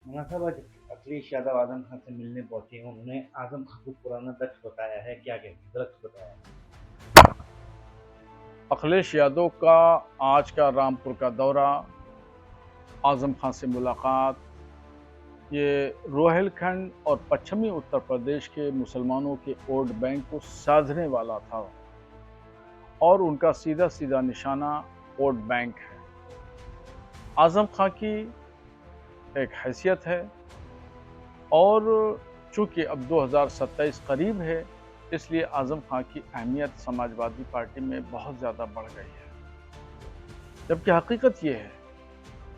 मौलाना साहब, आज अखिलेश यादव आजम खान से मिलने पहुंचे हैं। उन्होंने आजम खान को पुराना दक्ष बताया है, क्या कहते हैं, दक्ष बताया है। अखिलेश यादव का आज का रामपुर का दौरा, आजम खान से मुलाकात, ये रोहिलखंड और पश्चिमी उत्तर प्रदेश के मुसलमानों के वोट बैंक को साधने वाला था और उनका सीधा सीधा निशाना वोट बैंक है। आजम खान की एक हैसियत है और चूंकि अब 2027 करीब है, इसलिए आजम खान की अहमियत समाजवादी पार्टी में बहुत ज़्यादा बढ़ गई है। जबकि हकीकत ये है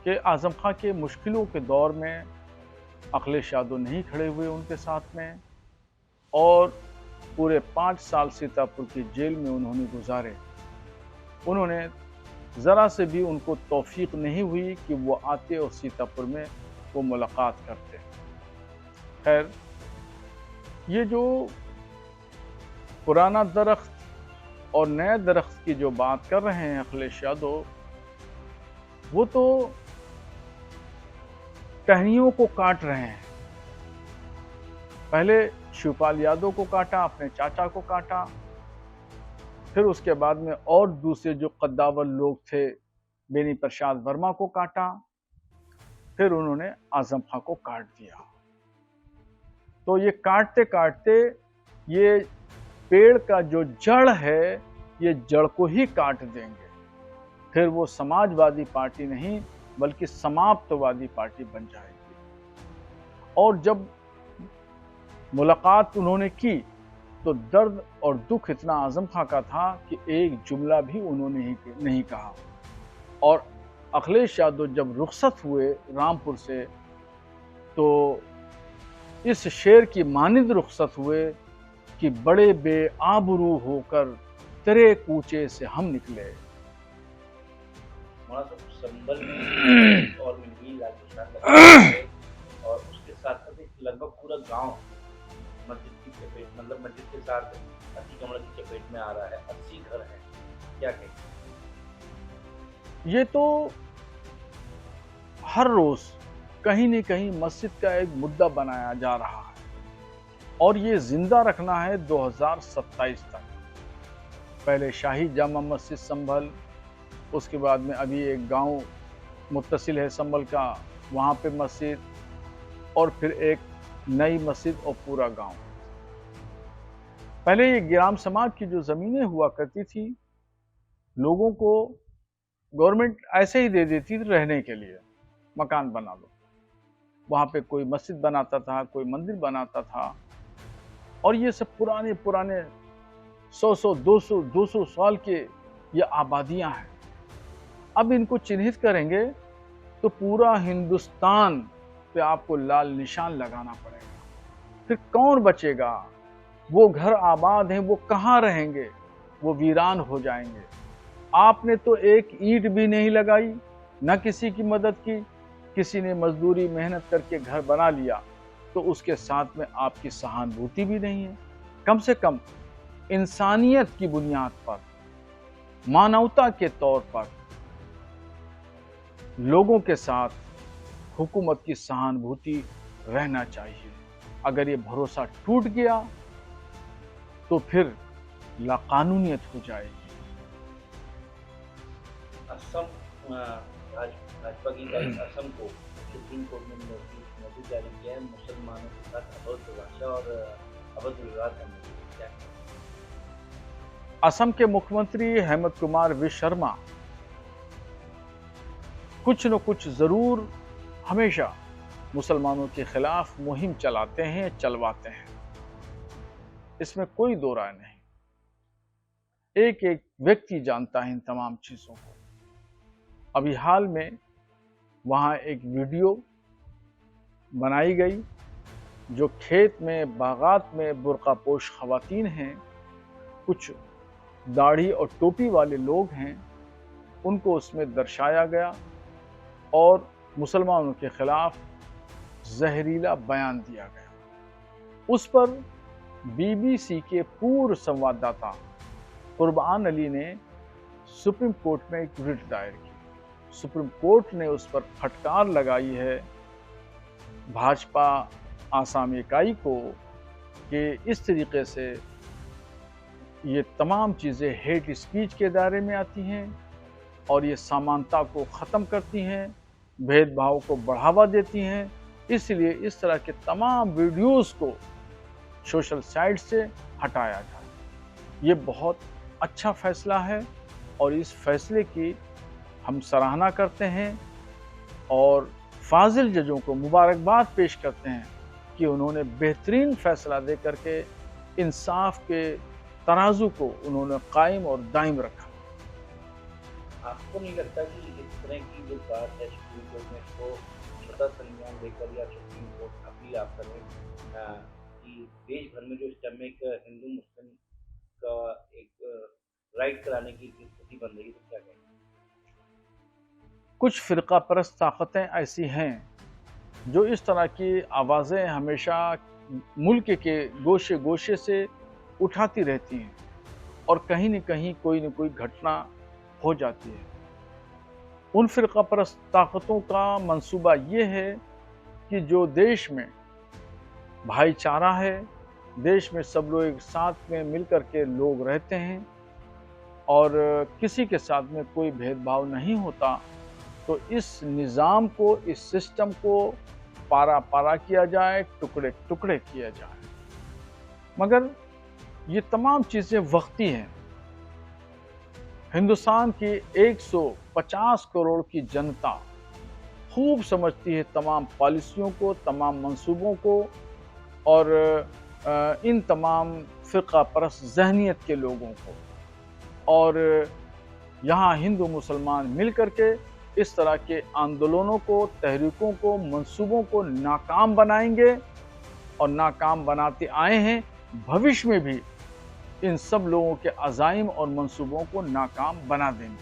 कि आजम खान के मुश्किलों के दौर में अखिलेश यादव नहीं खड़े हुए उनके साथ में, और पूरे 5 साल सीतापुर की जेल में उन्होंने गुजारे। उन्होंने ज़रा से भी उनको तौफीक नहीं हुई कि वो आते और सीतापुर में वो मुलाकात करते। खैर, ये जो पुराना दरख्त और नए दरख्त की जो बात कर रहे हैं अखिलेश यादव, वो तो टहनियों को काट रहे हैं। पहले शिवपाल यादव को काटा, अपने चाचा को काटा, फिर उसके बाद में और दूसरे जो कद्दावर लोग थे, बेनी प्रसाद वर्मा को काटा, फिर उन्होंने आजम खां को काट दिया। तो ये काटते काटते ये पेड़ का जो जड़ है, ये जड़ को ही काट देंगे। फिर वो समाजवादी पार्टी नहीं बल्कि समाप्तवादी पार्टी बन जाएगी। और जब मुलाकात उन्होंने की तो दर्द और दुख इतना आजम खां का था कि एक जुमला भी उन्होंने नहीं कहा। और अखिलेश यादव जब रुखसत हुए रामपुर से, तो इस शेर की मानिंद रुखसत हुए कि बड़े बेआबरू होकर तेरे कूचे से हम निकले। मौलाना साहब, संभल में और मिली राजस्थान और उसके साथ साथ एक लगभग पूरा गांव मस्जिद की चपेट, मतलब मस्जिद के साथ अति कमल की चपेट में आ रहा है। 80 घर हैं, क्या कहें। ये तो हर रोज कहीं न कहीं मस्जिद का एक मुद्दा बनाया जा रहा है और ये जिंदा रखना है 2027 तक। पहले शाही जामा मस्जिद संभल, उसके बाद में अभी एक गांव मुत्तसिल है संभल का, वहाँ पे मस्जिद, और फिर एक नई मस्जिद और पूरा गांव। पहले ये ग्राम समाज की जो ज़मीनें हुआ करती थी, लोगों को गवर्नमेंट ऐसे ही दे देती थी रहने के लिए, मकान बना लो। वहाँ पे कोई मस्जिद बनाता था, कोई मंदिर बनाता था, और ये सब पुराने पुराने 100 200 साल के ये आबादियां हैं। अब इनको चिन्हित करेंगे तो पूरा हिंदुस्तान पे आपको लाल निशान लगाना पड़ेगा। फिर कौन बचेगा? वो घर आबाद हैं, वो कहाँ रहेंगे? वो वीरान हो जाएंगे। आपने तो एक ईंट भी नहीं लगाई, न किसी की मदद की, किसी ने मजदूरी मेहनत करके घर बना लिया, तो उसके साथ में आपकी सहानुभूति भी नहीं है। कम से कम इंसानियत की बुनियाद पर, मानवता के तौर पर लोगों के साथ हुकूमत की सहानुभूति रहना चाहिए। अगर ये भरोसा टूट गया तो फिर लाकानूनियत हो जाएगी। असम भाजपा की तारीख असम को सुप्रीम कोर्ट ने नोटिस जारी किया है मुसलमानों के साथ अभद्र भाषा और अभद्र व्यवहार करने के लिए, क्या कहें। असम के मुख्यमंत्री हेमंत कुमार विश्व शर्मा कुछ न कुछ जरूर हमेशा मुसलमानों के खिलाफ मुहिम चलाते हैं, चलवाते हैं, इसमें कोई दो राय नहीं। एक एक व्यक्ति जानता है इन तमाम चीजों को। अभी हाल में वहां एक वीडियो बनाई गई, जो खेत में बागात में बुर्कापोश खवातीन हैं, कुछ दाढ़ी और टोपी वाले लोग हैं, उनको उसमें दर्शाया गया और मुसलमानों के खिलाफ जहरीला बयान दिया गया। उस पर बीबीसी के पूर्व संवाददाता कुर्बान अली ने सुप्रीम कोर्ट में एक रिट दायर की। सुप्रीम कोर्ट ने उस पर फटकार लगाई है, भाजपा आसाम इकाई को कि इस तरीके से ये तमाम चीज़ें हेट स्पीच के दायरे में आती हैं और ये समानता को ख़त्म करती हैं, भेदभाव को बढ़ावा देती हैं। इसलिए इस तरह के तमाम वीडियोस को सोशल साइट से हटाया जाए। ये बहुत अच्छा फैसला है और इस फैसले की हम सराहना करते हैं और फाजिल जजों को मुबारकबाद पेश करते हैं कि उन्होंने बेहतरीन फैसला दे करके इंसाफ के तराजू को उन्होंने कायम और दायम रखा। आपको नहीं लगता कि इस तरह की जो बात है सुप्रीम कोर्ट में इसको स्वतः संज्ञान लेकर या सुप्रीम कोर्ट अपील आप करें कि देश भर में जो इस टाइम में एक हिंदू मुस्लिम का एक राइट कराने की स्थिति बन रही है, तो क्या कहेंगे? कुछ फ़िरका परस्त ताकतें ऐसी हैं जो इस तरह की आवाज़ें हमेशा मुल्क के गोशे गोशे से उठाती रहती हैं और कहीं न कहीं कोई न कोई घटना हो जाती है। उन फ़िरका परस्त ताकतों का मंसूबा ये है कि जो देश में भाईचारा है, देश में सब लोग एक साथ में मिल कर के लोग रहते हैं और किसी के साथ में कोई भेदभाव नहीं होता, तो इस निज़ाम को, इस सिस्टम को पारा पारा किया जाए, टुकड़े टुकड़े किया जाए। मगर ये तमाम चीज़ें वक्ती हैं। हिंदुस्तान की 150 करोड़ की जनता खूब समझती है तमाम पॉलिसियों को, तमाम मंसूबों को और इन तमाम फ़िरका परस्त ज़हनियत के लोगों को, और यहाँ हिंदू मुसलमान मिल कर के इस तरह के आंदोलनों को, तहरीकों को, मंसूबों को नाकाम बनाएंगे और नाकाम बनाते आए हैं। भविष्य में भी इन सब लोगों के अज़ाइम और मंसूबों को नाकाम बना देंगे।